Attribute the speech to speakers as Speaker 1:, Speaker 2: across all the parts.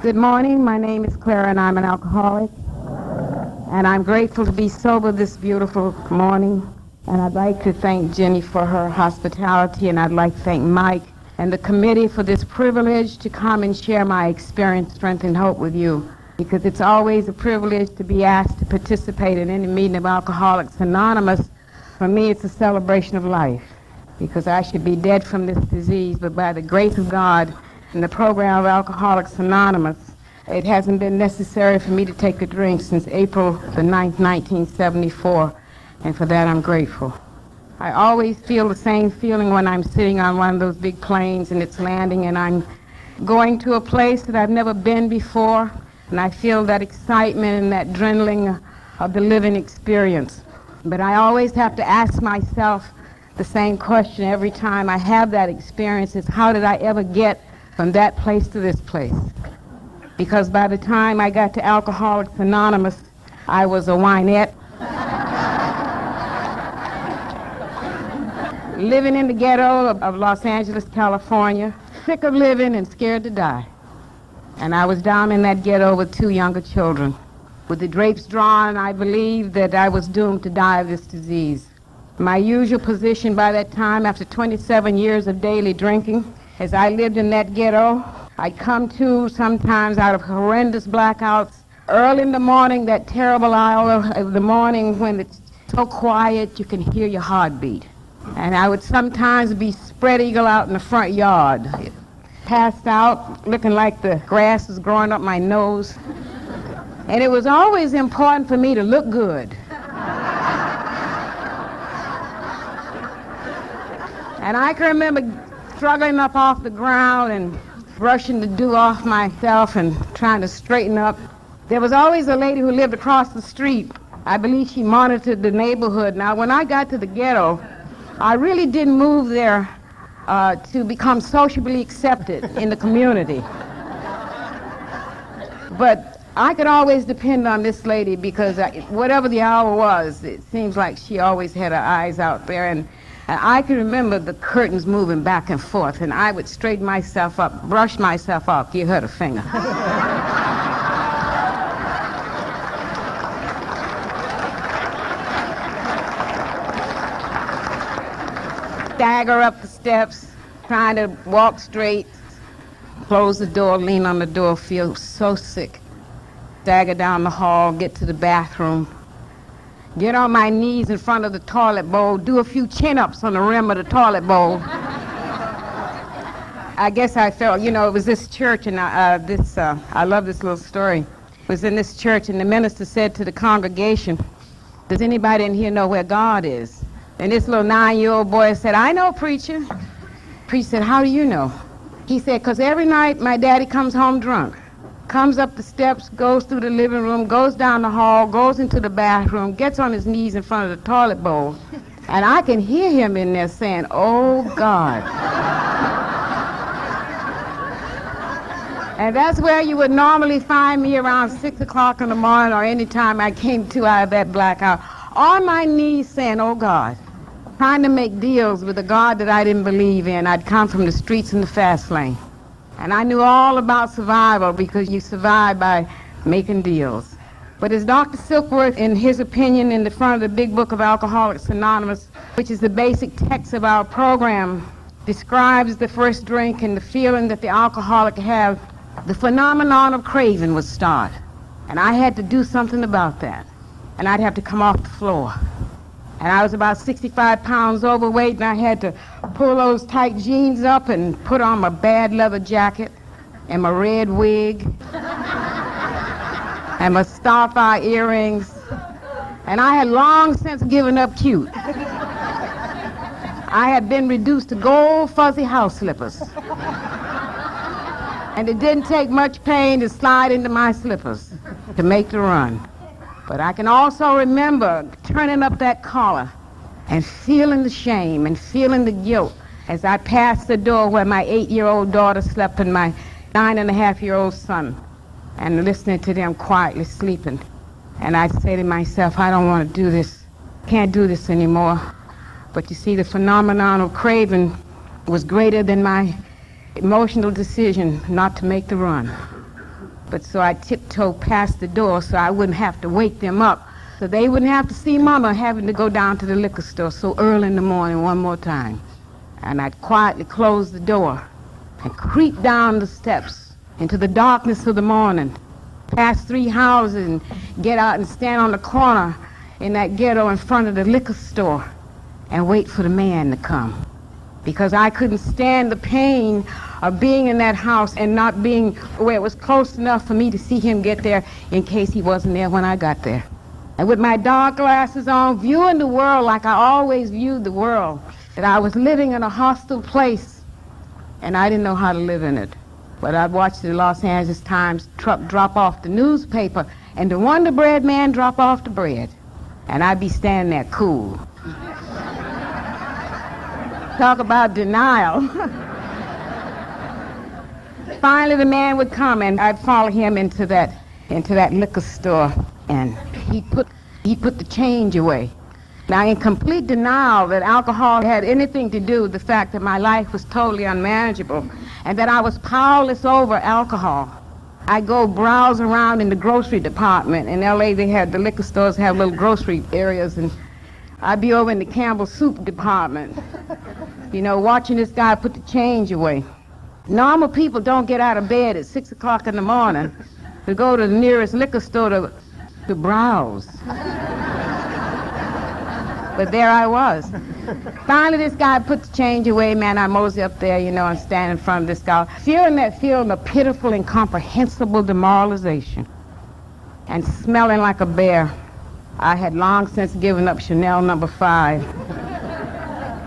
Speaker 1: Good morning. My name is Clara, and I'm an alcoholic. And I'm grateful to be sober this beautiful morning. And I'd like to thank Jenny for her hospitality, and I'd like to thank Mike and the committee for this privilege to come and share my experience, strength, and hope with you. Because it's always a privilege to be asked to participate in any meeting of Alcoholics Anonymous. For me, it's a celebration of life, because I should be dead from this disease, but by the grace of God and the program of Alcoholics Anonymous, it hasn't been necessary for me to take a drink since April the 9th, 1974, and for that I'm grateful. I always feel the same feeling when I'm sitting on one of those big planes and it's landing and I'm going to a place that I've never been before, and I feel that excitement and that adrenaline of the living experience. But I always have to ask myself the same question every time I have that experience, is how did I ever get from that place to this place? Because by the time I got to Alcoholics Anonymous, I was a whinette. Living in the ghetto of Los Angeles, California, sick of living and scared to die. And I was down in that ghetto with 2 younger children. With the drapes drawn, I believed that I was doomed to die of this disease. My usual position by that time, after 27 years of daily drinking, as I lived in that ghetto, I'd come to sometimes out of horrendous blackouts, early in the morning, that terrible hour of the morning when it's so quiet you can hear your heartbeat. And I would sometimes be spread eagle out in the front yard, passed out, looking like the grass was growing up my nose. And it was always important for me to look good. And I can remember struggling up off the ground and brushing the dew off myself and trying to straighten up. There was always a lady who lived across the street. I believe she monitored the neighborhood. Now, when I got to the ghetto, I really didn't move there to become socially accepted in the community. But I could always depend on this lady because whatever the hour was, it seems like she always had her eyes out there. And I can remember the curtains moving back and forth, and I would straighten myself up, brush myself off, give her the finger. Stagger up the steps, trying to walk straight, close the door, lean on the door, feel so sick. Stagger down the hall, get to the bathroom, get on my knees in front of the toilet bowl, do a few chin-ups on the rim of the toilet bowl. I guess I felt, it was this church, and I love this little story. It was in this church, and the minister said to the congregation, "Does anybody in here know where God is?" And this little 9-year-old boy said, "I know, preacher." Preacher said, "How do you know?" He said, "'Cause every night my daddy comes home drunk. Comes up the steps, goes through the living room, goes down the hall, goes into the bathroom, gets on his knees in front of the toilet bowl, and I can hear him in there saying, 'Oh, God.'" And that's where you would normally find me around 6 o'clock in the morning or any time I came to out of that blackout, on my knees saying, "Oh, God," trying to make deals with a God that I didn't believe in. I'd come from the streets in the fast lane. And I knew all about survival because you survive by making deals. But as Dr. Silkworth, in his opinion, in the front of the big book of Alcoholics Anonymous, which is the basic text of our program, describes the first drink and the feeling that the alcoholic have, the phenomenon of craving would start. And I had to do something about that. And I'd have to come off the floor. And I was about 65 pounds overweight, and I had to pull those tight jeans up and put on my bad leather jacket and my red wig and my starfire earrings. And I had long since given up cute. I had been reduced to gold fuzzy house slippers. And it didn't take much pain to slide into my slippers to make the run. But I can also remember turning up that collar and feeling the shame and feeling the guilt as I passed the door where my 8-year-old daughter slept and my 9.5-year-old son, and listening to them quietly sleeping. And I'd say to myself, I don't want to do this, can't do this anymore. But you see, the phenomenon of craving was greater than my emotional decision not to make the run. But so I tiptoed past the door so I wouldn't have to wake them up, so they wouldn't have to see Mama having to go down to the liquor store so early in the morning one more time. And I'd quietly close the door and creep down the steps into the darkness of the morning, past 3 houses, and get out and stand on the corner in that ghetto in front of the liquor store and wait for the man to come. Because I couldn't stand the pain of being in that house and not being where it was close enough for me to see him get there in case he wasn't there when I got there. And with my dark glasses on, viewing the world like I always viewed the world, that I was living in a hostile place, and I didn't know how to live in it. But I'd watch the Los Angeles Times truck drop off the newspaper and the Wonder Bread man drop off the bread. And I'd be standing there cool. Talk about denial. Finally, the man would come, and I'd follow him into that liquor store, and he'd put the change away. Now, in complete denial that alcohol had anything to do with the fact that my life was totally unmanageable and that I was powerless over alcohol, I'd go browse around in the grocery department. In L.A., the liquor stores have little grocery areas, and I'd be over in the Campbell soup department, watching this guy put the change away. Normal people don't get out of bed at 6 o'clock in the morning to go to the nearest liquor store to browse. But there I was. Finally, this guy put the change away, man. I mosey up there, and stand in front of this guy, feeling that feeling of pitiful, incomprehensible demoralization, and smelling like a bear. I had long since given up Chanel No. 5.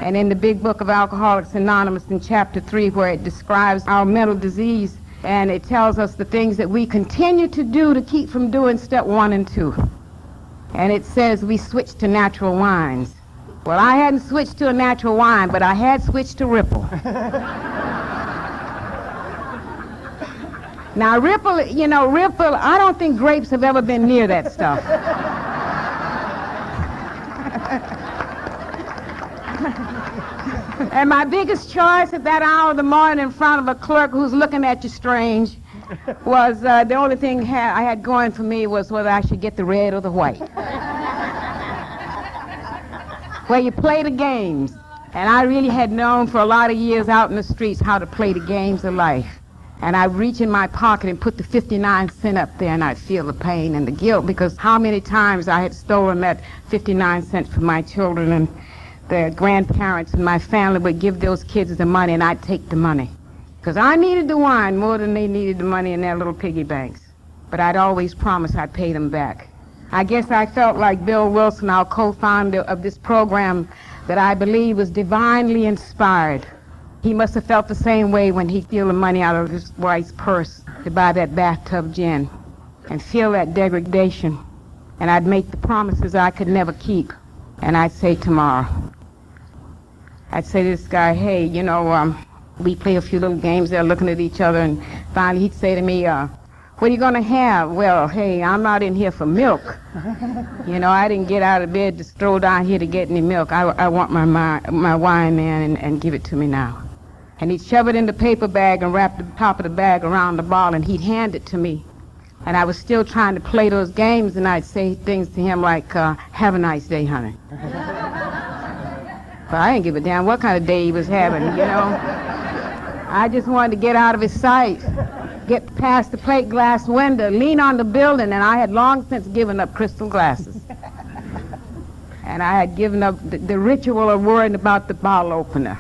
Speaker 1: And in the big book of Alcoholics Anonymous, in chapter 3, where it describes our mental disease, and it tells us the things that we continue to do to keep from doing step 1 and 2. And it says we switched to natural wines. Well, I hadn't switched to a natural wine, but I had switched to Ripple. Now, Ripple, I don't think grapes have ever been near that stuff. And my biggest choice at that hour of the morning in front of a clerk who's looking at you strange was the only thing I had going for me was whether I should get the red or the white. Where you play the games. And I really had known for a lot of years out in the streets how to play the games of life. And I'd reach in my pocket and put the 59 cents up there, and I'd feel the pain and the guilt, because how many times I had stolen that 59 cents from my children, and their grandparents and my family would give those kids the money, and I'd take the money. Because I needed the wine more than they needed the money in their little piggy banks. But I'd always promise I'd pay them back. I guess I felt like Bill Wilson, our co-founder of this program, that I believe was divinely inspired. He must have felt the same way when he'd steal the money out of his wife's purse to buy that bathtub gin and feel that degradation. And I'd make the promises I could never keep. And I'd say tomorrow. I'd say to this guy, hey, we play a few little games there looking at each other, and finally he'd say to me, what are you going to have? Well, hey, I'm not in here for milk. I didn't get out of bed to stroll down here to get any milk. I want my wine, man, and give it to me now. And he'd shove it in the paper bag and wrap the top of the bag around the bottle, and he'd hand it to me. And I was still trying to play those games, and I'd say things to him like, have a nice day, honey. But I didn't give a damn what kind of day he was having, I just wanted to get out of his sight, get past the plate glass window, lean on the building, and I had long since given up crystal glasses. And I had given up the ritual of worrying about the bottle opener.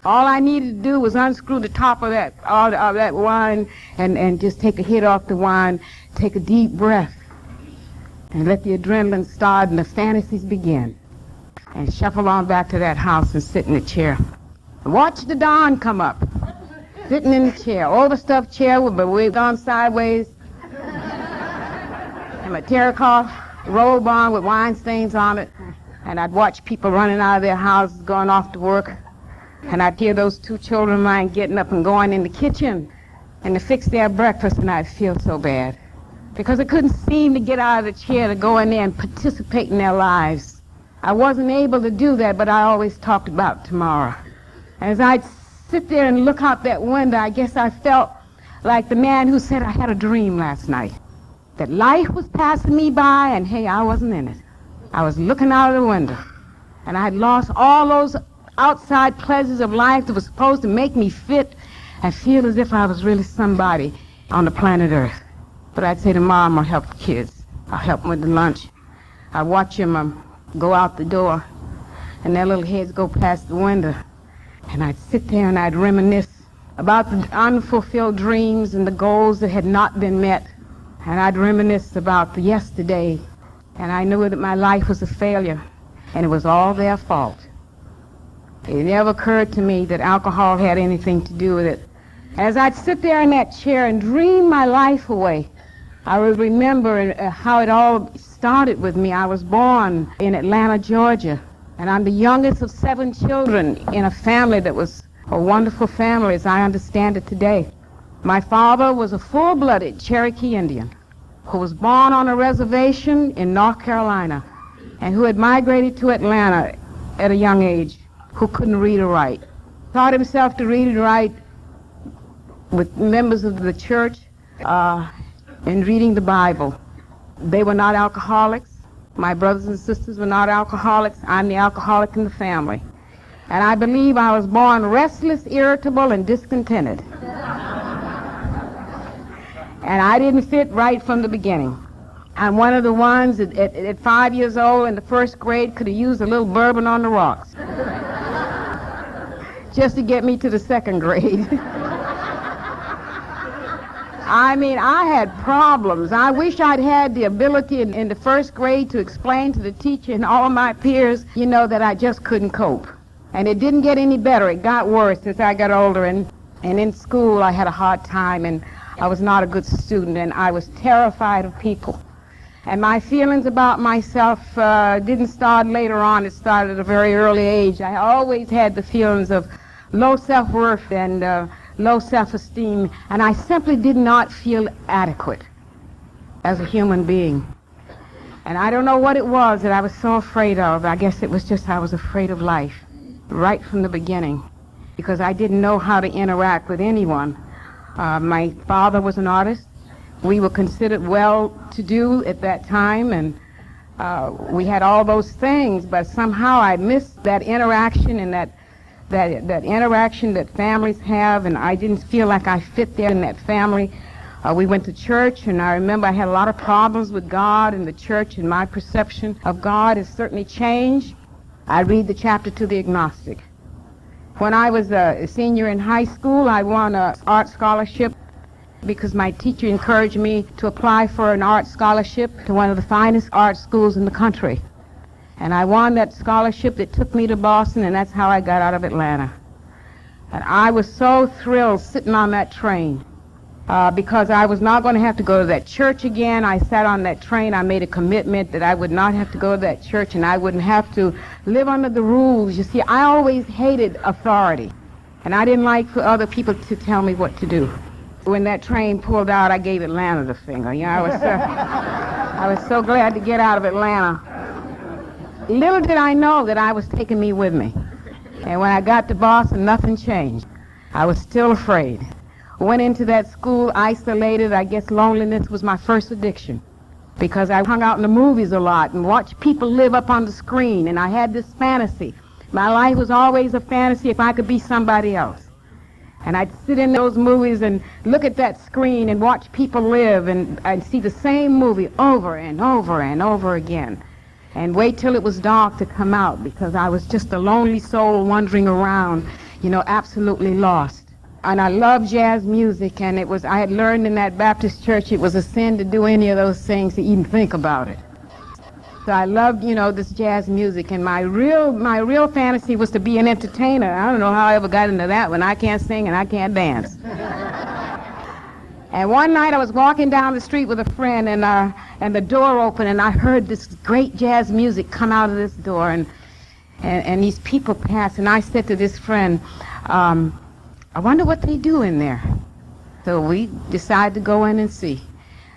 Speaker 1: All I needed to do was unscrew the top of that wine and just take a hit off the wine, take a deep breath, and let the adrenaline start and the fantasies begin. And shuffle on back to that house and sit in the chair. Watch the dawn come up. Sitting in the chair, overstuffed chair with my wig on sideways, and my terracotta robe on with wine stains on it. And I'd watch people running out of their houses, going off to work. And I'd hear those 2 children of mine getting up and going in the kitchen and to fix their breakfast, and I'd feel so bad. Because I couldn't seem to get out of the chair to go in there and participate in their lives. I wasn't able to do that, but I always talked about tomorrow. And as I'd sit there and look out that window, I guess I felt like the man who said, I had a dream last night, that life was passing me by, and hey, I wasn't in it. I was looking out of the window, and I had lost all those outside pleasures of life that was supposed to make me fit and feel as if I was really somebody on the planet Earth. But I'd say to Mom, I'll help the kids. I'll help them with the lunch. I'd watch them go out the door, and their little heads go past the window. And I'd sit there and I'd reminisce about the unfulfilled dreams and the goals that had not been met. And I'd reminisce about the yesterday. And I knew that my life was a failure, and it was all their fault. It never occurred to me that alcohol had anything to do with it. As I'd sit there in that chair and dream my life away, I would remember how it all started with me. I was born in Atlanta, Georgia, and I'm the youngest of 7 children in a family that was a wonderful family as I understand it today. My father was a full-blooded Cherokee Indian who was born on a reservation in North Carolina and who had migrated to Atlanta at a young age, who couldn't read or write. Taught himself to read and write with members of the church and reading the Bible. They were not alcoholics. My brothers and sisters were not alcoholics. I'm the alcoholic in the family. And I believe I was born restless, irritable, and discontented. And I didn't fit right from the beginning. I'm one of the ones that at 5 years old in the first grade could have used a little bourbon on the rocks just to get me to the second grade. I mean, I had problems. I wish I'd had the ability in the first grade to explain to the teacher and all my peers, that I just couldn't cope. And it didn't get any better. It got worse as I got older. And in school, I had a hard time, and I was not a good student, and I was terrified of people. And my feelings about myself didn't start later on. It started at a very early age. I always had the feelings of low self-worth and low self-esteem, and I simply did not feel adequate as a human being. And I don't know what it was that I was so afraid of. I guess it was just I was afraid of life right from the beginning because I didn't know how to interact with anyone. My father was an artist. We were considered well-to-do at that time, and we had all those things, but somehow I missed that interaction and that interaction that families have, and I didn't feel like I fit there in that family. We went to church, and I remember I had a lot of problems with God and the church, and my perception of God has certainly changed. I read the chapter to the agnostic. When I was a senior in high school, I won an art scholarship because my teacher encouraged me to apply for an art scholarship to one of the finest art schools in the country. And I won that scholarship that took me to Boston, and that's how I got out of Atlanta. And I was so thrilled sitting on that train because I was not going to have to go to that church again. I sat on that train. I made a commitment that I would not have to go to that church, and I wouldn't have to live under the rules. You see, I always hated authority, and I didn't like for other people to tell me what to do. When that train pulled out, I gave Atlanta the finger. I was so glad to get out of Atlanta. Little did I know that I was taking me with me. And when I got to Boston, nothing changed. I was still afraid. Went into that school isolated. I guess loneliness was my first addiction because I hung out in the movies a lot and watched people live up on the screen, and I had this fantasy. My life was always a fantasy if I could be somebody else. And I'd sit in those movies and look at that screen and watch people live, and I'd see the same movie over and over and over again and wait till it was dark to come out because I was just a lonely soul wandering around, absolutely lost. And I loved jazz music, and I had learned in that Baptist church it was a sin to do any of those things, to even think about it. So I loved, this jazz music, and my real fantasy was to be an entertainer. I don't know how I ever got into that when I can't sing and I can't dance. And one night I was walking down the street with a friend, and the door opened, and I heard this great jazz music come out of this door, and these people passed, and I said to this friend, I wonder what they do in there. So we decided to go in and see.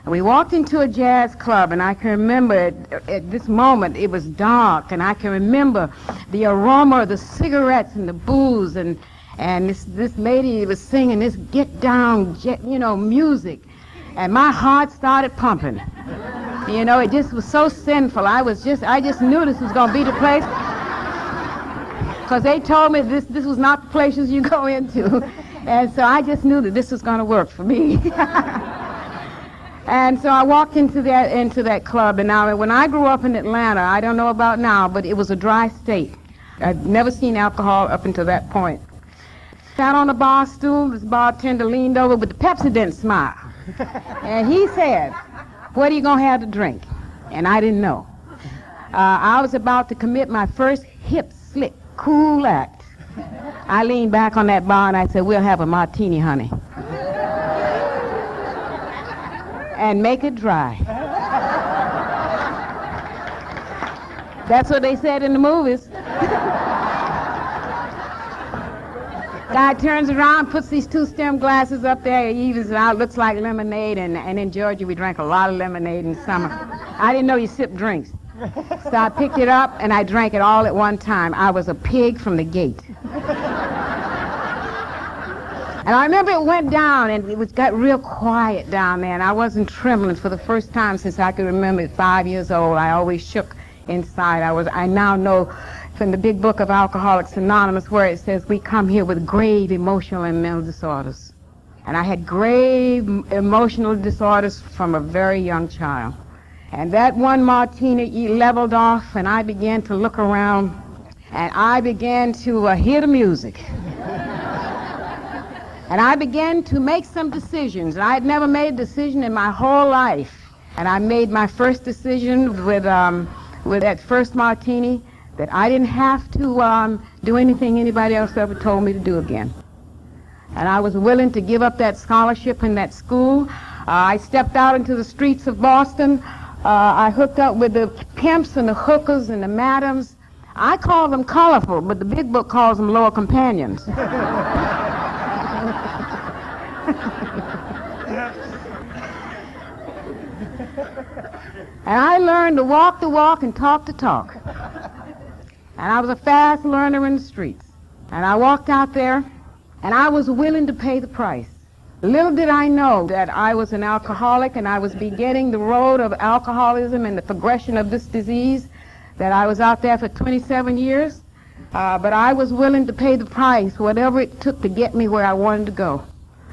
Speaker 1: And we walked into a jazz club, and I can remember at this moment it was dark, and I can remember the aroma of the cigarettes and the booze, and this lady was singing this get down, music, and my heart started pumping. It just was so sinful. I just knew this was going to be the place, because they told me this was not the places you go into, and so I just knew that this was going to work for me. And so I walked into that club, and now when I grew up in Atlanta, I don't know about now, but it was a dry state. I'd never seen alcohol up until that point. Sat on a bar stool, this bartender leaned over with the Pepsodent smile, and he said, "What are you going to have to drink?" And I didn't know. I was about to commit my first hip, slick, cool act. I leaned back on that bar and I said, "We'll have a martini, honey. And make it dry." That's what they said in the movies. Guy turns around, puts these two stem glasses up there, he evens it out, looks like lemonade, and in Georgia we drank a lot of lemonade in summer. I didn't know you sipped drinks. So I picked it up and I drank it all at one time. I was a pig from the gate. And I remember it went down, and it got real quiet down there, and I wasn't trembling for the first time since I could remember at 5 years old. I always shook inside. I now know from the big book of Alcoholics Anonymous where it says we come here with grave emotional and mental disorders. And I had grave emotional disorders from a very young child. And that one martini leveled off, and I began to look around, and I began to hear the music. And I began to make some decisions. I had never made a decision in my whole life. And I made my first decision with that first martini that I didn't have to do anything anybody else ever told me to do again. And I was willing to give up that scholarship in that school. I stepped out into the streets of Boston. I hooked up with the pimps and the hookers and the madams. I call them colorful, but the big book calls them lower companions. And I learned to walk the walk and talk the talk. And I was a fast learner in the streets. And I walked out there, and I was willing to pay the price. Little did I know that I was an alcoholic, and I was beginning the road of alcoholism and the progression of this disease, that I was out there for 27 years. But I was willing to pay the price, whatever it took to get me where I wanted to go.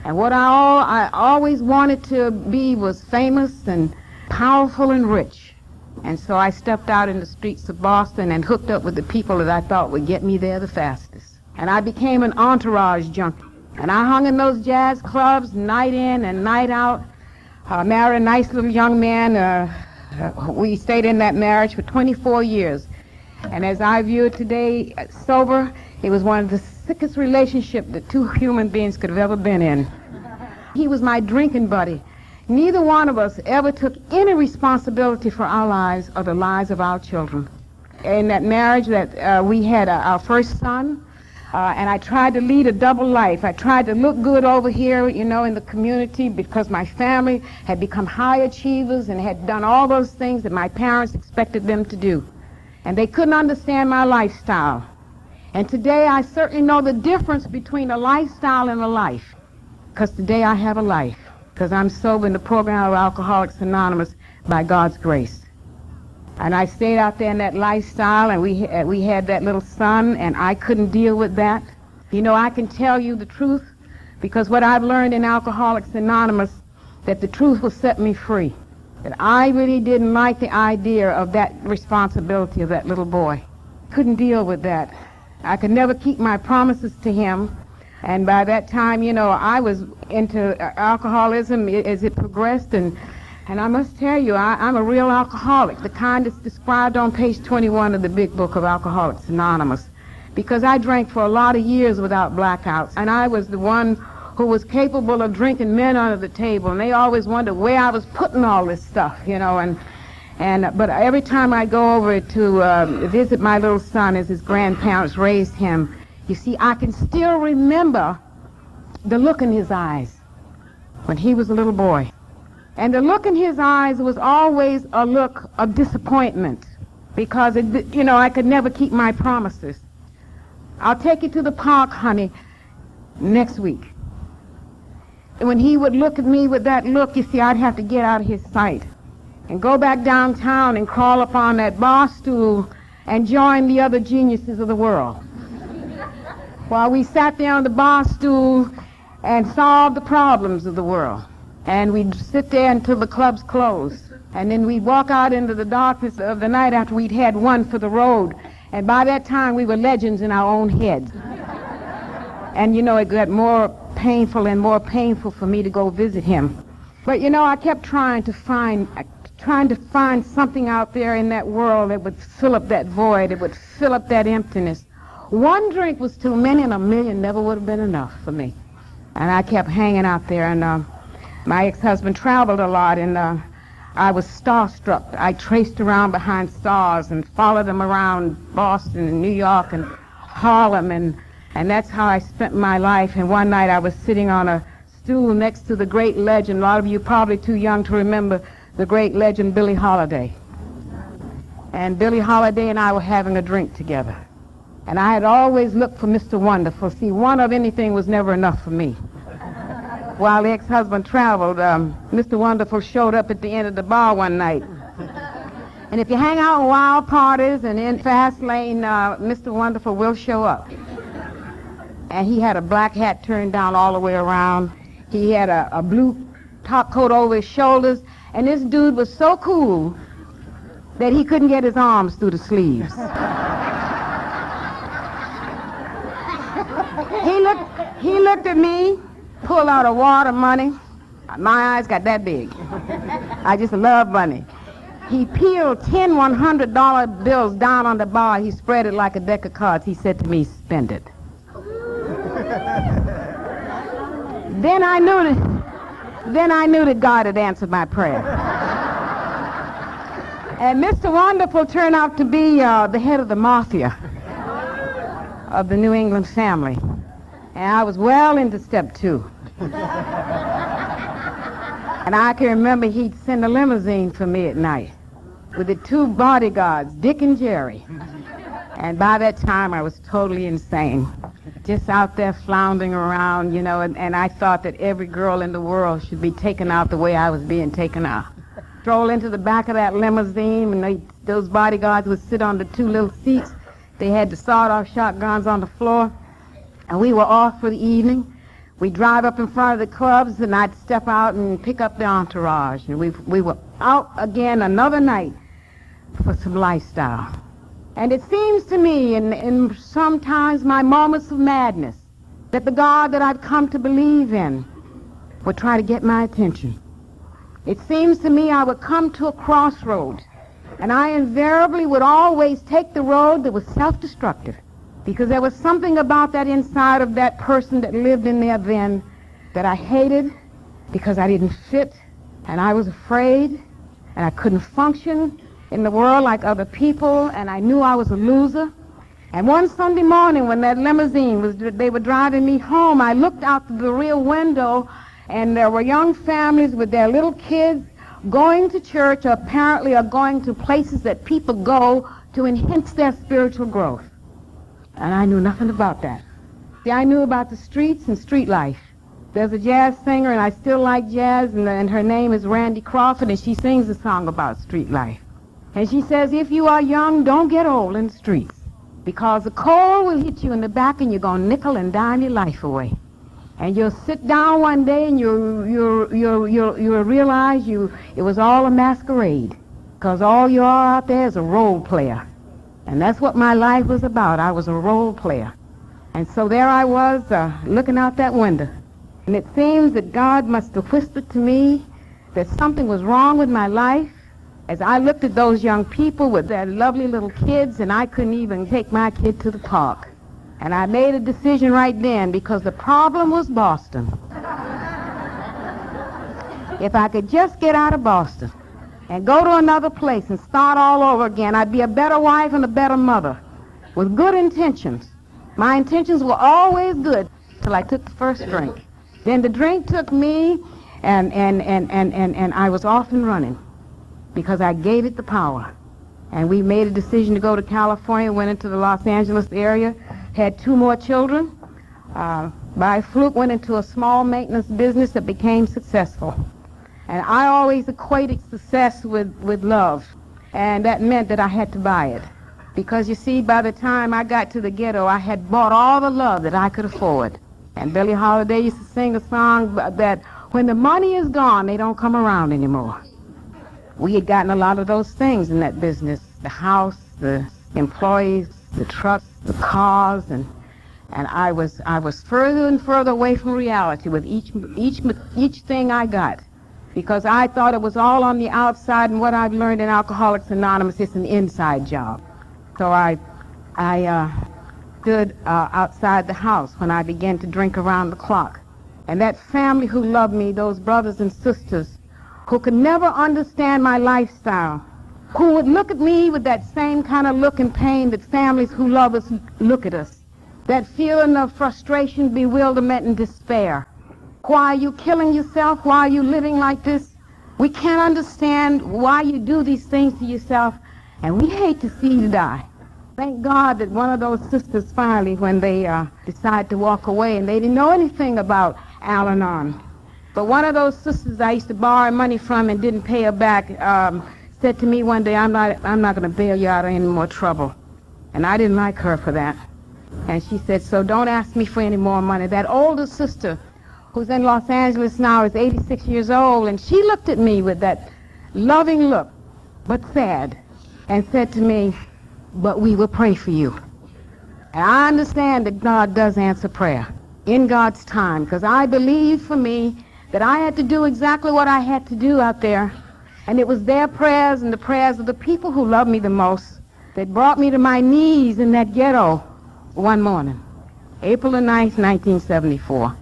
Speaker 1: And what I always wanted to be was famous and powerful and rich. And so I stepped out in the streets of Boston and hooked up with the people that I thought would get me there the fastest. And I became an entourage junkie. And I hung in those jazz clubs night in and night out. Married a nice little young man. We stayed in that marriage for 24 years. And as I view it today, sober, it was one of the sickest relationships that two human beings could have ever been in. He was my drinking buddy. Neither one of us ever took any responsibility for our lives or the lives of our children. In that marriage, that we had our first son, and I tried to lead a double life. I tried to look good over here, in the community, because my family had become high achievers and had done all those things that my parents expected them to do. And they couldn't understand my lifestyle. And today I certainly know the difference between a lifestyle and a life, because today I have a life, because I'm sober in the program of Alcoholics Anonymous by God's grace. And I stayed out there in that lifestyle, and we had that little son, and I couldn't deal with that. I can tell you the truth, because what I've learned in Alcoholics Anonymous, that the truth will set me free. That I really didn't like the idea of that responsibility of that little boy. Couldn't deal with that. I could never keep my promises to him. And by that time, I was into alcoholism as it progressed. And I must tell you, I'm a real alcoholic, the kind that's described on page 21 of the big book of Alcoholics Anonymous. Because I drank for a lot of years without blackouts. And I was the one who was capable of drinking men under the table, and they always wondered where I was putting all this stuff, but every time I go over to visit my little son as his grandparents raised him, you see, I can still remember the look in his eyes when he was a little boy. And the look in his eyes was always a look of disappointment because, I could never keep my promises. I'll take you to the park, honey, next week. And when he would look at me with that look, you see, I'd have to get out of his sight and go back downtown and crawl up on that bar stool and join the other geniuses of the world. While we sat there on the bar stool and solved the problems of the world. And we'd sit there until the clubs closed. And then we'd walk out into the darkness of the night after we'd had one for the road. And by that time, we were legends in our own heads. And, it got more painful and more painful for me to go visit him. But, I kept trying to find something out there in that world that would fill up that void, that would fill up that emptiness. One drink was too many, and a million never would have been enough for me. And I kept hanging out there, and my ex-husband traveled a lot, and I was starstruck. I traced around behind stars and followed them around Boston and New York and Harlem, and that's how I spent my life. And one night I was sitting on a stool next to the great legend. A lot of you probably too young to remember the great legend Billie Holiday. And Billie Holiday and I were having a drink together. And I had always looked for Mr. Wonderful. See, one of anything was never enough for me. While the ex-husband traveled, Mr. Wonderful showed up at the end of the bar one night. And if you hang out in wild parties and in fast lane, Mr. Wonderful will show up. And he had a black hat turned down all the way around. He had a blue top coat over his shoulders. And this dude was so cool that he couldn't get his arms through the sleeves. He looked at me, pulled out a wad of money. My eyes got that big. I just love money. He peeled 10 $100 bills down on the bar. He spread it like a deck of cards. He said to me, "Spend it." Then I knew that God had answered my prayer. And Mr. Wonderful turned out to be the head of the mafia of the New England family. And I was well into step 2. And I can remember he'd send a limousine for me at night with the 2 bodyguards, Dick and Jerry. And by that time, I was totally insane. Just out there floundering around, and I thought that every girl in the world should be taken out the way I was being taken out. Stroll into the back of that limousine, and those bodyguards would sit on the 2 little seats. They had the sawed-off shotguns on the floor, and we were off for the evening. We'd drive up in front of the clubs, and I'd step out and pick up the entourage. And we were out again another night for some lifestyle. And it seems to me, in sometimes my moments of madness, that the God that I've come to believe in would try to get my attention. It seems to me I would come to a crossroads, and I invariably would always take the road that was self-destructive, because there was something about that inside of that person that lived in there then that I hated because I didn't fit, and I was afraid, and I couldn't function in the world like other people, and I knew I was a loser. And one Sunday morning when that limousine they were driving me home, I looked out the rear window, and there were young families with their little kids going to church, or apparently are going to places that people go to enhance their spiritual growth. And I knew nothing about that. See, I knew about the streets and street life. There's a jazz singer, and I still like jazz, and her name is Randy Crawford, and she sings a song about street life. And she says, if you are young, don't get old in the streets, because the cold will hit you in the back, and you're going to nickel and dime your life away. And you'll sit down one day, and you'll realize it was all a masquerade, because all you are out there is a role player. And that's what my life was about. I was a role player. And so there I was, looking out that window. And it seems that God must have whispered to me that something was wrong with my life as I looked at those young people with their lovely little kids, and I couldn't even take my kid to the park. And I made a decision right then, because the problem was Boston. If I could just get out of Boston and go to another place and start all over again, I'd be a better wife and a better mother with good intentions. My intentions were always good till I took the first drink. Then the drink took me And I was off and running because I gave it the power. And we made a decision to go to California, went into the Los Angeles area, had 2 more children. By fluke, went into a small maintenance business that became successful. And I always equated success with love. And that meant that I had to buy it. Because you see, by the time I got to the ghetto, I had bought all the love that I could afford. And Billie Holiday used to sing a song that when the money is gone, they don't come around anymore. We had gotten a lot of those things in that business. The house, the employees, the trucks, the cars, and I was further and further away from reality with each thing I got. Because I thought it was all on the outside, and what I've learned in Alcoholics Anonymous is an inside job. So I stood outside the house when I began to drink around the clock. And that family who loved me, those brothers and sisters who could never understand my lifestyle, who would look at me with that same kind of look and pain that families who love us look at us. That feeling of frustration, bewilderment, and despair. Why are you killing yourself? Why are you living like this? We can't understand why you do these things to yourself, and we hate to see you die. Thank God that one of those sisters finally, when they decided to walk away, and they didn't know anything about Al-Anon, but one of those sisters I used to borrow money from and didn't pay her back said to me one day, I'm not going to bail you out of any more trouble. And I didn't like her for that. And she said, so don't ask me for any more money. That older sister, who's in Los Angeles now, is 86 years old, and she looked at me with that loving look, but sad, and said to me, but we will pray for you. And I understand that God does answer prayer in God's time, because I believe for me that I had to do exactly what I had to do out there, and it was their prayers and the prayers of the people who loved me the most that brought me to my knees in that ghetto one morning, April the 9th, 1974.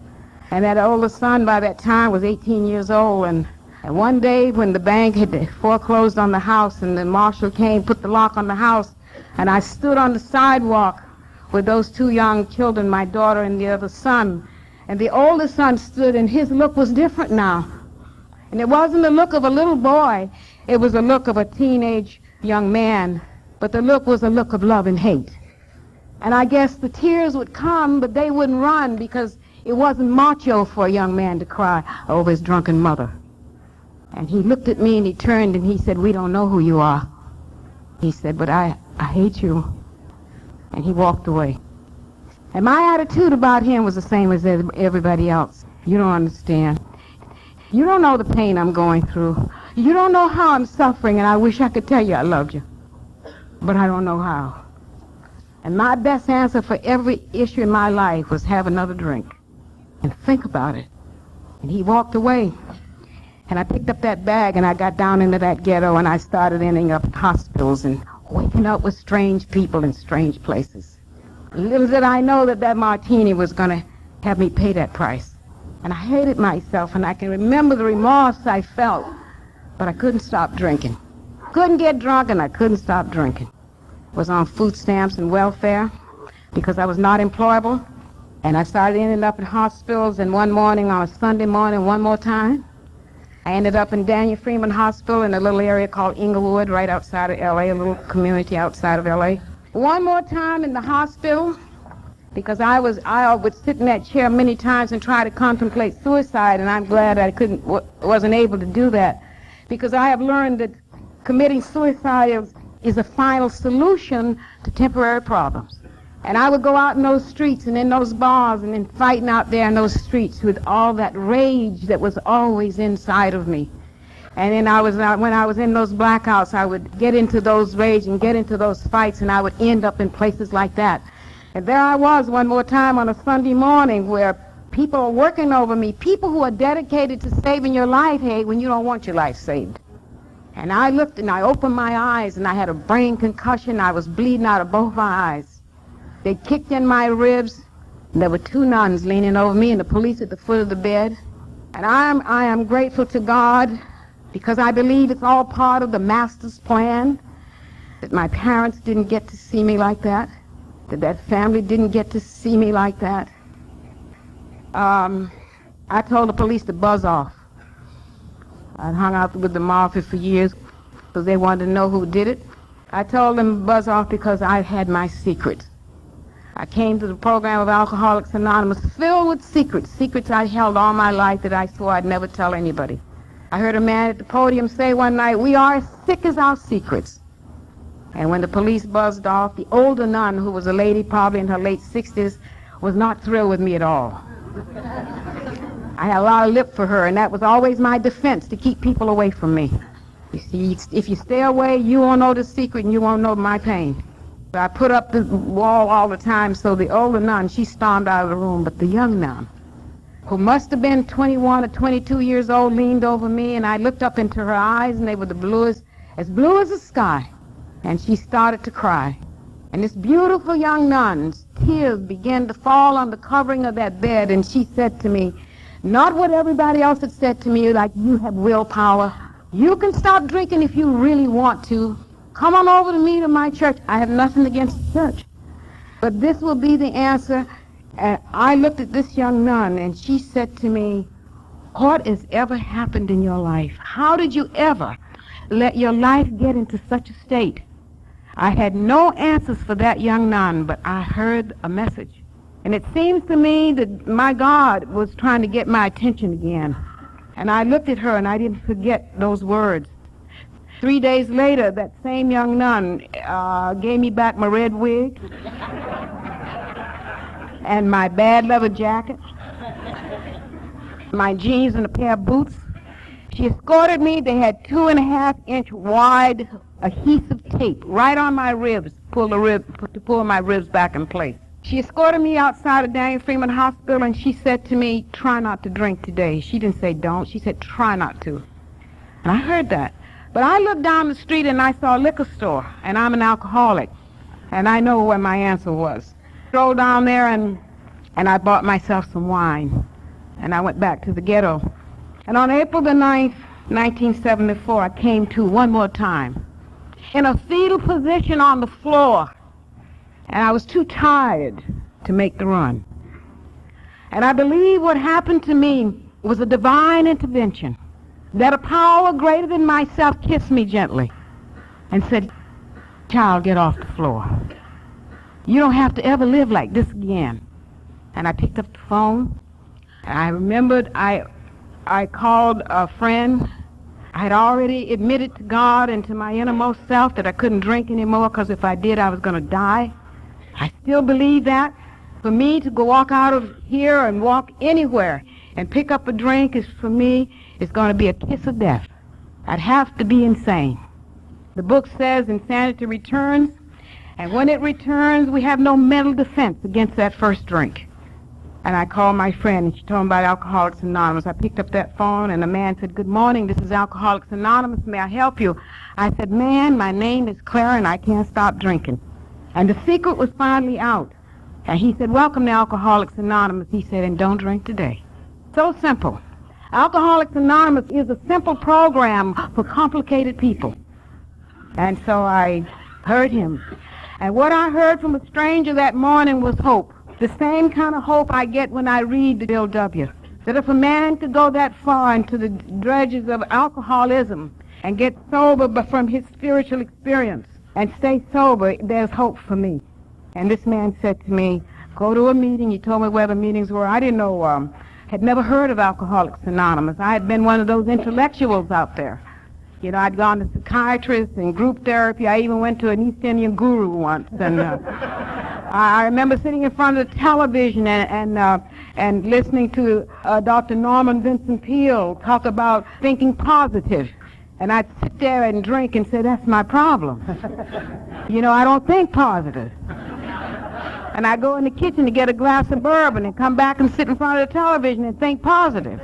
Speaker 1: And that older son by that time was 18 years old, and one day when the bank had foreclosed on the house and the marshal came, put the lock on the house, and I stood on the sidewalk with those 2 young children, my daughter and the other son, and the older son stood, and his look was different now. And it wasn't the look of a little boy, it was a look of a teenage young man, but the look was a look of love and hate. And I guess the tears would come, but they wouldn't run, because it wasn't macho for a young man to cry over his drunken mother. And he looked at me and he turned and he said, we don't know who you are. He said, but I hate you. And he walked away. And my attitude about him was the same as everybody else. You don't understand. You don't know the pain I'm going through. You don't know how I'm suffering, and I wish I could tell you I loved you. But I don't know how. And my best answer for every issue in my life was have another drink and think about it. And he walked away. And I picked up that bag and I got down into that ghetto and I started ending up in hospitals and waking up with strange people in strange places. Little did I know that martini was going to have me pay that price. And I hated myself, and I can remember the remorse I felt, but I couldn't stop drinking. Couldn't get drunk, and I couldn't stop drinking. Was on food stamps and welfare because I was not employable, and I started ending up in hospitals, and one morning on a Sunday morning, one more time, I ended up in Daniel Freeman Hospital in a little area called Inglewood, right outside of L.A., a little community outside of L.A. One more time in the hospital, because I would sit in that chair many times and try to contemplate suicide, and I'm glad I wasn't able to do that, because I have learned that committing suicide is a final solution to temporary problems. And I would go out in those streets and in those bars and then fighting out there in those streets with all that rage that was always inside of me. And then when I was in those blackouts, I would get into those rage and get into those fights, and I would end up in places like that. And there I was one more time on a Sunday morning where people are working over me, people who are dedicated to saving your life, hey, when you don't want your life saved. And I looked and I opened my eyes and I had a brain concussion. I was bleeding out of both my eyes. They kicked in my ribs. And there were 2 nuns leaning over me and the police at the foot of the bed. And I am grateful to God because I believe it's all part of the Master's plan, that my parents didn't get to see me like that. That family didn't get to see me like that. I told the police to buzz off I'd hung out with the mafia for years because they wanted to know who did it. I told them to buzz off because I had my secrets. I came to the program of Alcoholics Anonymous filled with secrets I held all my life that I swore I'd never tell anybody. I heard a man at the podium say one night, "We are as sick as our secrets." And when the police buzzed off, the older nun, who was a lady probably in her late 60s, was not thrilled with me at all. I had a lot of lip for her, and that was always my defense, to keep people away from me. You see, if you stay away, you won't know the secret and you won't know my pain. So I put up the wall all the time, so the older nun, she stormed out of the room, but the young nun, who must have been 21 or 22 years old, leaned over me, and I looked up into her eyes, and they were the bluest, as blue as the sky, and she started to cry. And this beautiful young nun's tears began to fall on the covering of that bed, and she said to me, not what everybody else had said to me, like, you have willpower. You can stop drinking if you really want to. Come on over to me to my church. I have nothing against the church, but this will be the answer. And I looked at this young nun, and she said to me, what has ever happened in your life? How did you ever let your life get into such a state? I had no answers for that young nun, but I heard a message. And it seems to me that my God was trying to get my attention again. And I looked at her, and I didn't forget those words. 3 days later, that same young nun gave me back my red wig and my bad leather jacket, my jeans and a pair of boots. She escorted me. They had 2.5-inch wide adhesive tape right on my ribs to pull my ribs back in place. She escorted me outside of Daniel Freeman Hospital, and she said to me, try not to drink today. She didn't say don't. She said try not to. And I heard that. But I looked down the street and I saw a liquor store, and I'm an alcoholic, and I know what my answer was. Strolled down there and I bought myself some wine, and I went back to the ghetto. And on April the 9th, 1974, I came to one more time in a fetal position on the floor, and I was too tired to make the run. And I believe what happened to me was a divine intervention, that a power greater than myself kissed me gently and said, child, get off the floor. You don't have to ever live like this again. And I picked up the phone, and I remembered I called a friend. I had already admitted to God and to my innermost self that I couldn't drink anymore, because if I did, I was going to die. I still believe that. For me to go walk out of here and walk anywhere and pick up a drink is, for me, it's going to be a kiss of death. I'd have to be insane. The book says insanity returns, and when it returns, we have no mental defense against that first drink. And I called my friend, and she told me about Alcoholics Anonymous. I picked up that phone, and the man said, good morning, this is Alcoholics Anonymous, may I help you? I said, man, my name is Clara, and I can't stop drinking. And the secret was finally out. And he said, welcome to Alcoholics Anonymous. He said, and don't drink today. So simple. Alcoholics Anonymous is a simple program for complicated people. And so I heard him. And what I heard from a stranger that morning was hope. The same kind of hope I get when I read the Bill W. That if a man could go that far into the dredges of alcoholism and get sober but from his spiritual experience and stay sober, there's hope for me. And this man said to me, go to a meeting. He told me where the meetings were. I didn't know, had never heard of Alcoholics Anonymous. I had been one of those intellectuals out there. You know, I'd gone to psychiatrists and group therapy. I even went to an East Indian guru once. And I remember sitting in front of the television and listening to Dr. Norman Vincent Peale talk about thinking positive. And I'd sit there and drink and say, that's my problem. You know, I don't think positive. And I go in the kitchen to get a glass of bourbon and come back and sit in front of the television and think positive.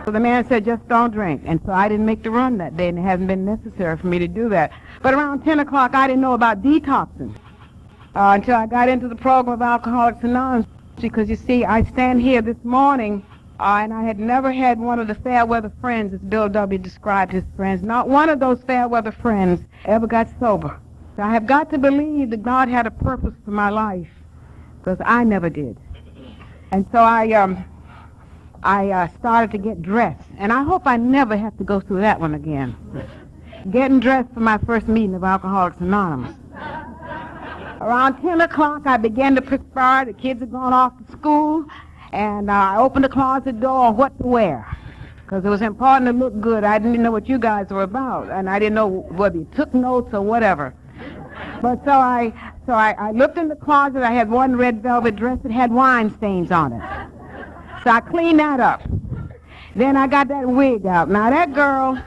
Speaker 1: So the man said, just don't drink. And so I didn't make the run that day, and it hasn't been necessary for me to do that. But around 10 o'clock, I didn't know about detoxing until I got into the program of Alcoholics Anonymous. Because, you see, I stand here this morning, and I had never had one of the fair-weather friends, as Bill W. described his friends. Not one of those fair-weather friends ever got sober. So I have got to believe that God had a purpose for my life, because I never did. And so I I started to get dressed. And I hope I never have to go through that one again. Getting dressed for my first meeting of Alcoholics Anonymous. Around 10 o'clock, I began to perspire. The kids had gone off to school. And I opened the closet door on what to wear. Because it was important to look good. I didn't know what you guys were about. And I didn't know whether you took notes or whatever. But so I looked in the closet. I had one red velvet dress that had wine stains on it. So I cleaned that up. Then I got that wig out. Now that girl,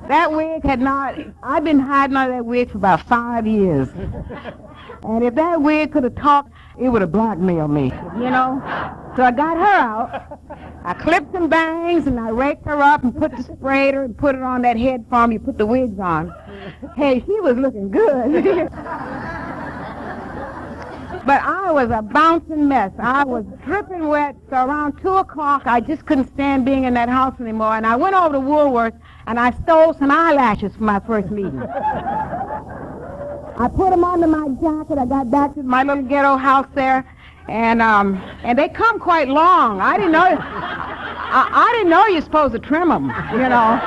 Speaker 1: that wig I've been hiding under that wig for about 5 years. And if that wig could have talked, it would have blackmailed me, you know. So I got her out. I clipped some bangs and I raked her up and put the sprayer and put it on that head farm you put the wigs on. Hey, she was looking good. But I was a bouncing mess. I was dripping wet. So around 2 o'clock, I just couldn't stand being in that house anymore. And I went over to Woolworth and I stole some eyelashes for my first meeting. I put them under my jacket. I got back to my little ghetto house there, and they come quite long. I didn't know. I didn't know you're supposed to trim them, you know.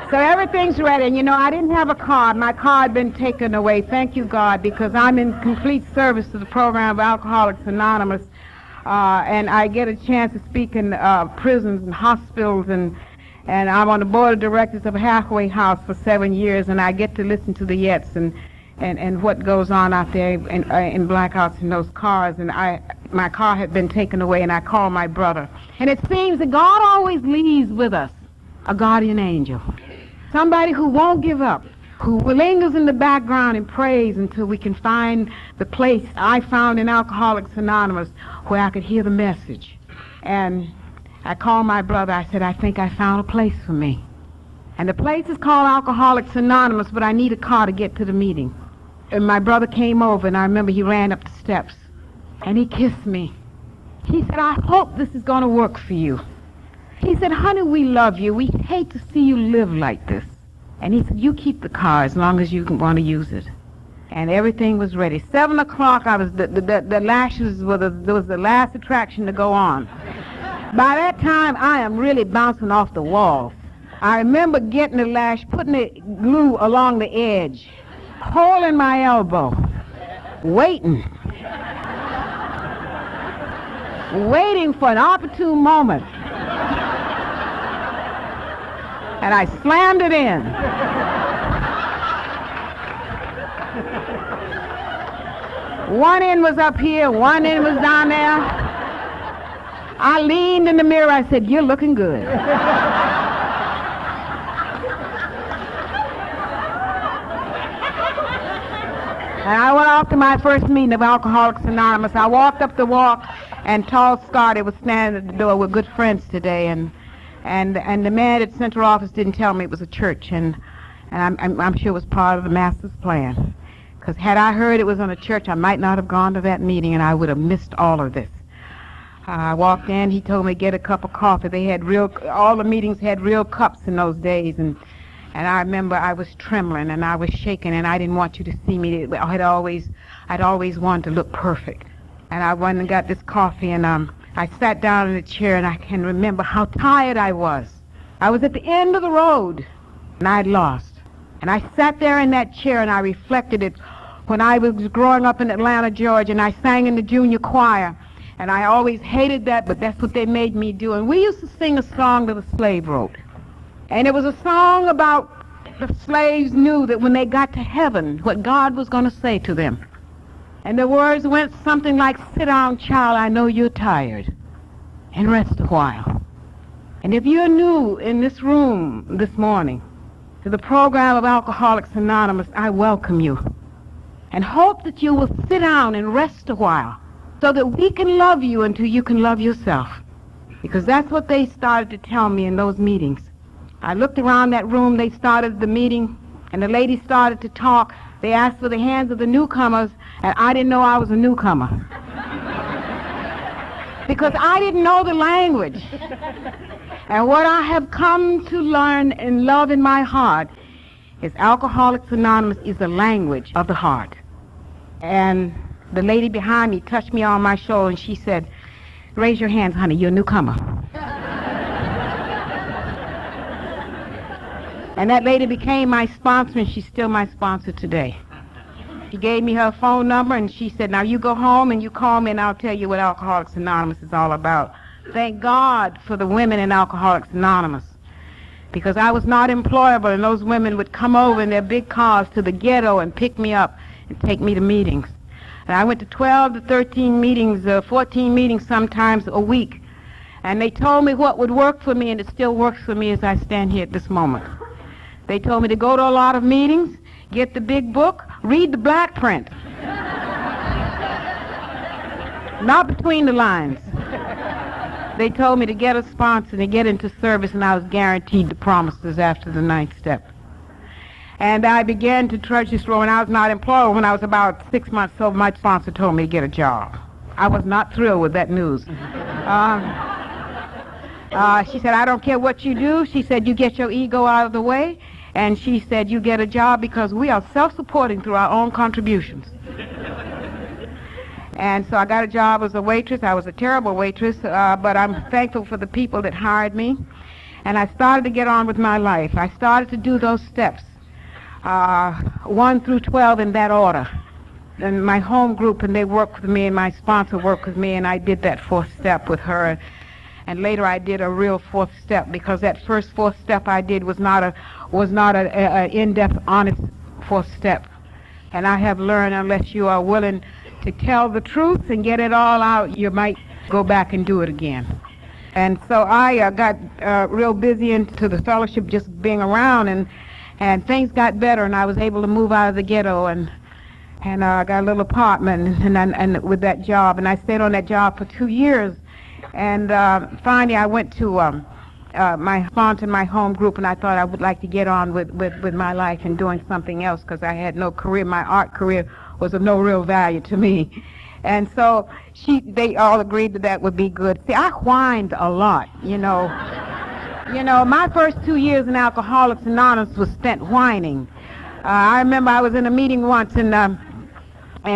Speaker 1: So everything's ready, and you know I didn't have a card. My card had been taken away. Thank you, God, because I'm in complete service to the program of Alcoholics Anonymous, and I get a chance to speak in prisons and hospitals and I'm on the board of directors of a halfway house for 7 years, and I get to listen to the Yets and what goes on out there in blackouts in those cars. And my car had been taken away, and I called my brother. And it seems that God always leaves with us a guardian angel, somebody who won't give up, who lingers in the background and prays until we can find the place I found in Alcoholics Anonymous where I could hear the message. And I called my brother. I said, I think I found a place for me. And the place is called Alcoholics Anonymous, but I need a car to get to the meeting. And my brother came over, and I remember he ran up the steps, and he kissed me. He said, I hope this is going to work for you. He said, honey, we love you. We hate to see you live like this. And he said, you keep the car as long as you want to use it. And everything was ready. 7 o'clock, the lashes there was the last attraction to go on. By that time, I am really bouncing off the walls. I remember getting the lash, putting the glue along the edge, holding my elbow, waiting for an opportune moment. And I slammed it in. One end was up here, one end was down there. I leaned in the mirror. I said, you're looking good. And I went off to my first meeting of Alcoholics Anonymous. I walked up the walk, and tall Scotty was standing at the door. We're good friends today. And the man at central office didn't tell me it was a church. And I'm sure it was part of the master's plan. Because had I heard it was on a church, I might not have gone to that meeting, and I would have missed all of this. I walked in. He told me to get a cup of coffee. They had all the meetings had real cups in those days, and I remember I was trembling and I was shaking, and I didn't want you to see me. I'd always wanted to look perfect. And I went and got this coffee, and I sat down in a chair, and I can remember how tired I was. I was at the end of the road, and I'd lost. And I sat there in that chair, and I reflected it when I was growing up in Atlanta, Georgia, and I sang in the junior choir. And I always hated that, but that's what they made me do. And we used to sing a song that a slave wrote. And it was a song about the slaves knew that when they got to heaven, what God was going to say to them. And the words went something like, sit down, child, I know you're tired, and rest a while. And if you're new in this room this morning to the program of Alcoholics Anonymous, I welcome you. And hope that you will sit down and rest a while, so that we can love you until you can love yourself. Because that's what they started to tell me in those meetings. I looked around that room. They started the meeting, and the lady started to talk. They asked for the hands of the newcomers, and I didn't know I was a newcomer. Because I didn't know the language. And what I have come to learn and love in my heart is Alcoholics Anonymous is the language of the heart. And the lady behind me touched me on my shoulder and she said, "Raise your hands, honey, you're a newcomer." And that lady became my sponsor, and she's still my sponsor today. She gave me her phone number, and she said, "Now you go home and you call me, and I'll tell you what Alcoholics Anonymous is all about." Thank God for the women in Alcoholics Anonymous, because I was not employable, and those women would come over in their big cars to the Ghetto and pick me up and take me to meetings. And I went to 12 to 13 meetings, 14 meetings sometimes a week. And they told me what would work for me, and it still works for me as I stand here at this moment. They told me to go to a lot of meetings, get the big book, read the black print. Not between the lines. They told me to get a sponsor and to get into service, and I was guaranteed the promises after the 9th step. And I began to trudge this road. When I was not employed, when I was about 6 months old, my sponsor told me to get a job. I was not thrilled with that news. She said, "I don't care what you do." She said, "You get your ego out of the way." And she said, "You get a job because we are self-supporting through our own contributions." And so I got a job as a waitress. I was a terrible waitress, but I'm thankful for the people that hired me. And I started to get on with my life. I started to do those steps, 1 through 12 in that order. And my home group, and they worked with me, and my sponsor worked with me, and I did that 4th step with her. And later I did a real 4th step, because that first 4th step I did was not a in-depth, honest 4th step. And I have learned, unless you are willing to tell the truth and get it all out, you might go back and do it again. And so I got real busy into the fellowship, just being around, and things got better, and I was able to move out of the Ghetto, and I got a little apartment and with that job, and I stayed on that job for 2 years. And finally I went to my sponsor in my home group, and I thought I would like to get on with my life and doing something else, because I had no career. My art career was of no real value to me. And so they all agreed that would be good. See, I whined a lot, you know. My first 2 years in Alcoholics Anonymous was spent whining. I remember I was in a meeting once, and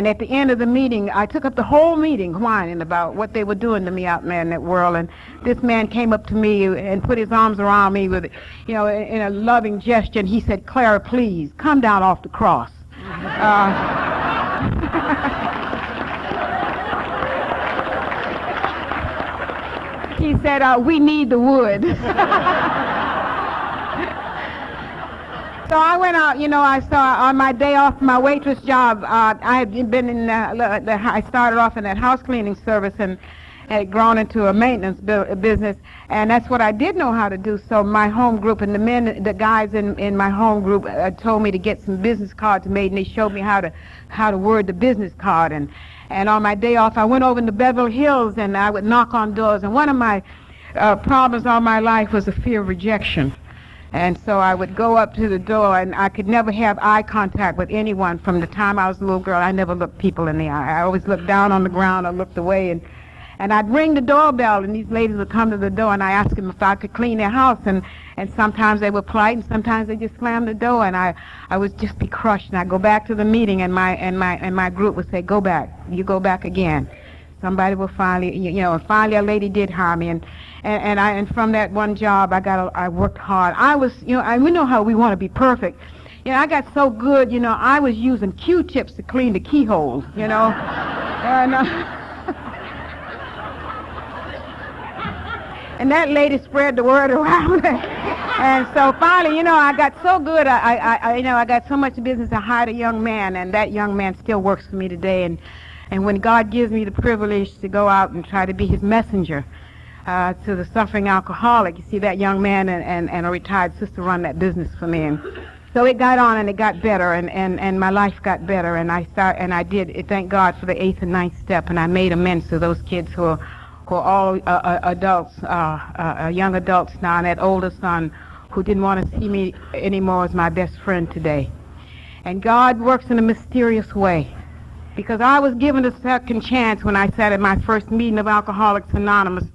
Speaker 1: at the end of the meeting, I took up the whole meeting whining about what they were doing to me out there in that world. And this man came up to me and put his arms around me with, in a loving gesture, and he said, "Clara, please, come down off the cross." He said, "We need the wood." So I went out, I saw on my day off my waitress job, I had been in I started off in that house cleaning service and had grown into a maintenance business, and that's what I did know how to do. So my home group and the guys in my home group told me to get some business cards made, and they showed me how to word the business card. And on my day off, I went over into Beverly Hills, and I would knock on doors. And one of my problems all my life was a fear of rejection. And so I would go up to the door, and I could never have eye contact with anyone. From the time I was a little girl, I never looked people in the eye. I always looked down on the ground or looked away. And I'd ring the doorbell, and these ladies would come to the door, and I asked them if I could clean their house. And sometimes they were polite, and sometimes they just slammed the door, and I would just be crushed. And I'd go back to the meeting, and my group would say, "Go back. You go back again." Somebody will finally, and finally a lady did hire me, and from that one job I worked hard. I was, we know how we want to be perfect. I got so good, I was using Q-tips to clean the keyholes, and and that lady spread the word around. And so finally, I got so good, I got so much business, I hired a young man, and that young man still works for me today. And when God gives me the privilege to go out and try to be his messenger to the suffering alcoholic, you see, that young man and a retired sister run that business for me. And so it got on, and it got better, and my life got better, and I did thank God for the 8th and 9th step, and I made amends to those kids who are all adults, young adults now, and that older son who didn't want to see me anymore as my best friend today. And God works in a mysterious way, because I was given a second chance when I sat at my first meeting of Alcoholics Anonymous.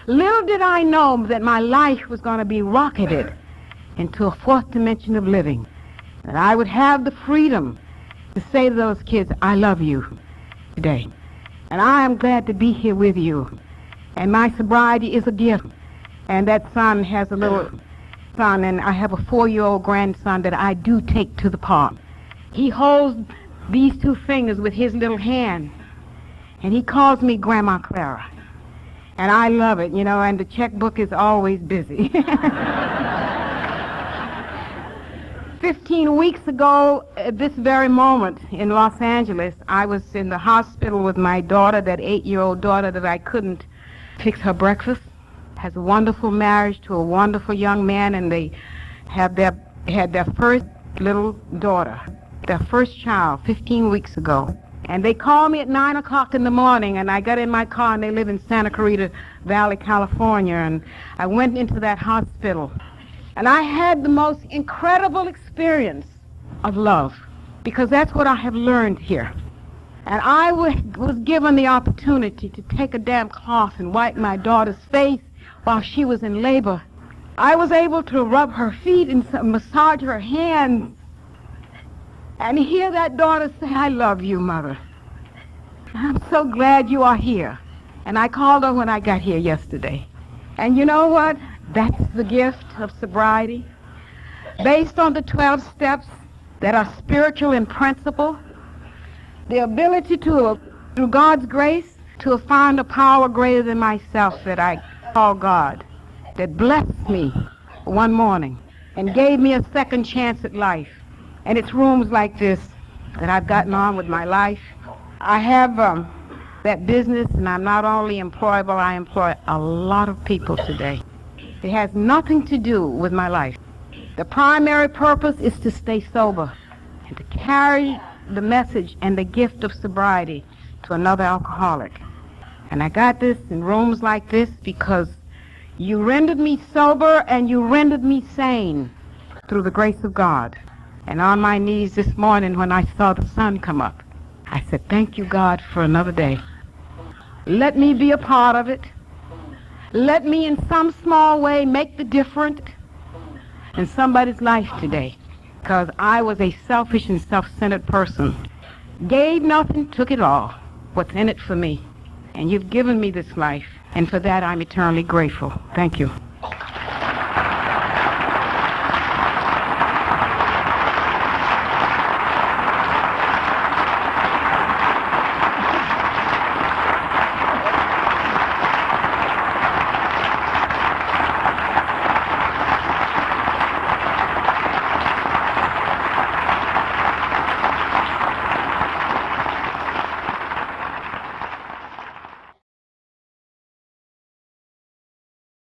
Speaker 1: Little did I know that my life was going to be rocketed into a 4th dimension of living, and I would have the freedom to say to those kids, "I love you," today. And I am glad to be here with you. And my sobriety is a gift. And that son has a little son, and I have a 4-year-old grandson that I do take to the park. He holds these 2 fingers with his little hand, and he calls me Grandma Clara. And I love it, you know, and the checkbook is always busy. 15 weeks ago, at this very moment in Los Angeles, I was in the hospital with my daughter, that 8-year-old daughter that I couldn't fix her breakfast. Has a wonderful marriage to a wonderful young man, and they had their first little daughter, their first child, 15 weeks ago. And they called me at 9 o'clock in the morning, and I got in my car, and they live in Santa Clarita Valley, California, and I went into that hospital. And I had the most incredible experience of love, because that's what I have learned here. And I was given the opportunity to take a damp cloth and wipe my daughter's face while she was in labor. I was able to rub her feet and massage her hands and hear that daughter say, "I love you, Mother. I'm so glad you are here." And I called her when I got here yesterday. And you know what? That's the gift of sobriety. Based on the 12 steps that are spiritual in principle, the ability to, through God's grace, to find a power greater than myself that I call God, that blessed me one morning and gave me a second chance at life. And it's rooms like this that I've gotten on with my life. I have that business, and I'm not only employable, I employ a lot of people today. It has nothing to do with my life. The primary purpose is to stay sober and to carry the message and the gift of sobriety to another alcoholic. And I got this in rooms like this because you rendered me sober and you rendered me sane through the grace of God. And on my knees this morning when I saw the sun come up, I said, "Thank you, God, for another day. Let me be a part of it. Let me in some small way make the difference in somebody's life today." Because I was a selfish and self-centered person. Gave nothing, took it all. What's in it for me? And you've given me this life. And for that, I'm eternally grateful. Thank you.